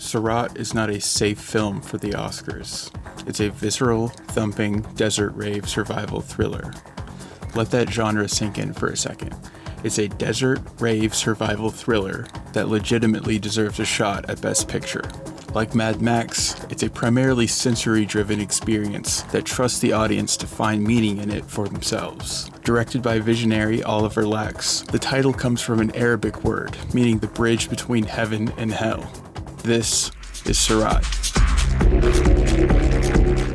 Sirât is not a safe film for the Oscars. It's a visceral, thumping, desert rave survival thriller. Let that genre sink in for a second. It's a desert rave survival thriller that legitimately deserves a shot at Best Picture. Like Mad Max, it's a primarily sensory-driven experience that trusts the audience to find meaning in it for themselves. Directed by visionary Oliver Lax, the title comes from an Arabic word, meaning the bridge between heaven and hell. This is Sirât.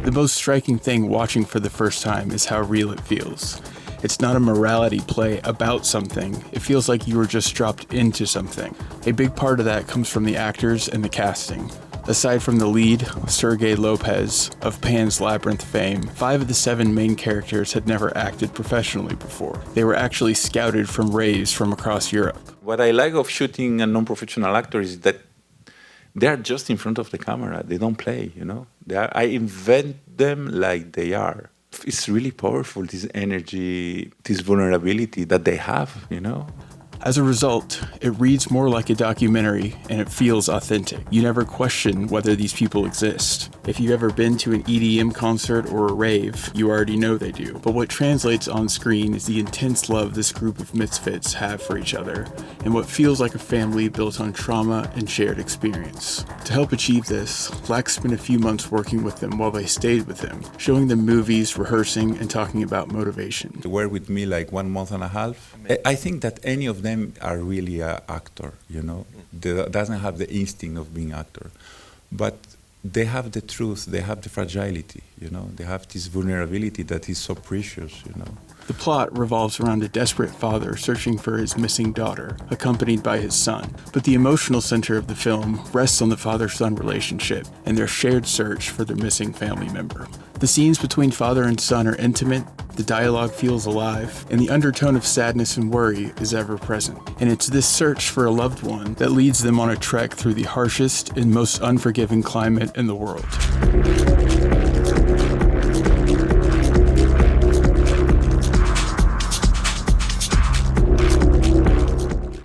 The most striking thing watching for the first time is how real it feels. It's not a morality play about something. It feels like you were just dropped into something. A big part of that comes from the actors and the casting. Aside from the lead, Sergei Lopez, of Pan's Labyrinth fame, 5 of the 7 main characters had never acted professionally before. They were actually scouted from raves from across Europe. What I like of shooting a non-professional actor is that they're just in front of the camera. They don't play, you know. I invent them like they are. It's really powerful, this energy, this vulnerability that they have, you know. As a result, it reads more like a documentary and it feels authentic. You never question whether these people exist. If you've ever been to an EDM concert or a rave, you already know they do. But what translates on screen is the intense love this group of misfits have for each other, and what feels like a family built on trauma and shared experience. To help achieve this, Lax spent a few months working with them while they stayed with him, showing them movies, rehearsing, and talking about motivation. They were with me like 1 month and a half. I think that any of them are really an actor, you know. They doesn't have the instinct of being actor, but they have the truth, they have the fragility, you know. They have this vulnerability that is so precious, you know. The plot revolves around a desperate father searching for his missing daughter, accompanied by his son. But the emotional center of the film rests on the father-son relationship and their shared search for their missing family member. The scenes between father and son are intimate, the dialogue feels alive, and the undertone of sadness and worry is ever present. And it's this search for a loved one that leads them on a trek through the harshest and most unforgiving climate in the world.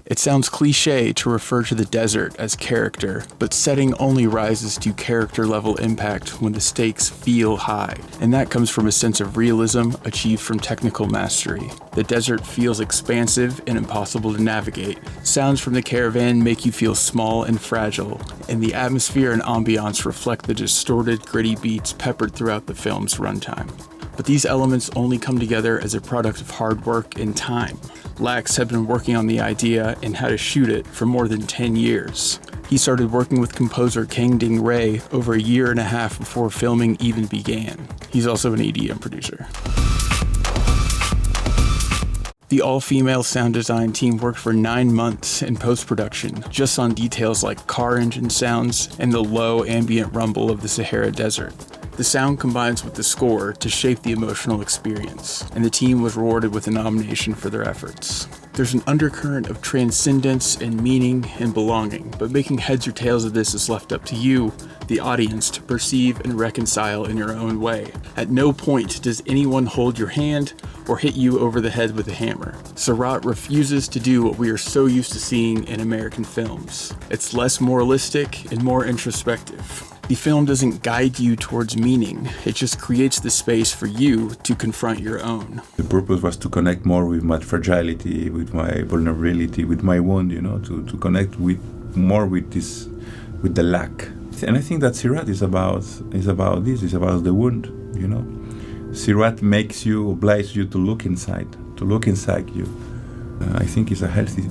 It sounds cliche to refer to the desert as character, but setting only rises to character-level impact when the stakes feel high, and that comes from a sense of realism achieved from technical mastery. The desert feels expansive and impossible to navigate. Sounds from the caravan make you feel small and fragile, and the atmosphere and ambiance reflect the distorted, gritty beats peppered throughout the film's runtime. But these elements only come together as a product of hard work and time. Lax had been working on the idea and how to shoot it for more than 10 years. He started working with composer Kang Ding Ray over a year and a half before filming even began. He's also an EDM producer. The all-female sound design team worked for 9 months in post-production, just on details like car engine sounds and the low ambient rumble of the Sahara Desert. The sound combines with the score to shape the emotional experience, and the team was rewarded with a nomination for their efforts. There's an undercurrent of transcendence and meaning and belonging, but making heads or tails of this is left up to you, the audience, to perceive and reconcile in your own way. At no point does anyone hold your hand or hit you over the head with a hammer. Sirât refuses to do what we are so used to seeing in American films. It's less moralistic and more introspective. The film doesn't guide you towards meaning, it just creates the space for you to confront your own. The purpose was to connect more with my fragility, with my vulnerability, with my wound, you know, to connect more with the lack. And I think that Sirât is about this, it's about the wound, you know. Sirât obliges you to look inside you. I think it's a healthy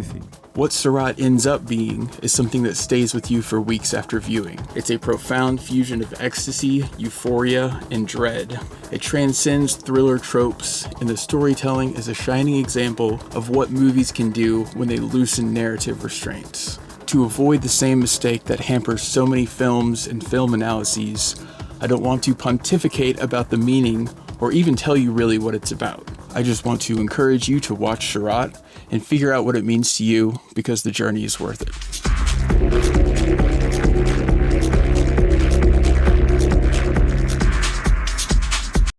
thing. What Sirât ends up being is something that stays with you for weeks after viewing. It's a profound fusion of ecstasy, euphoria, and dread. It transcends thriller tropes, and the storytelling is a shining example of what movies can do when they loosen narrative restraints. To avoid the same mistake that hampers so many films and film analyses, I don't want to pontificate about the meaning or even tell you really what it's about. I just want to encourage you to watch Sirât and figure out what it means to you, because the journey is worth it.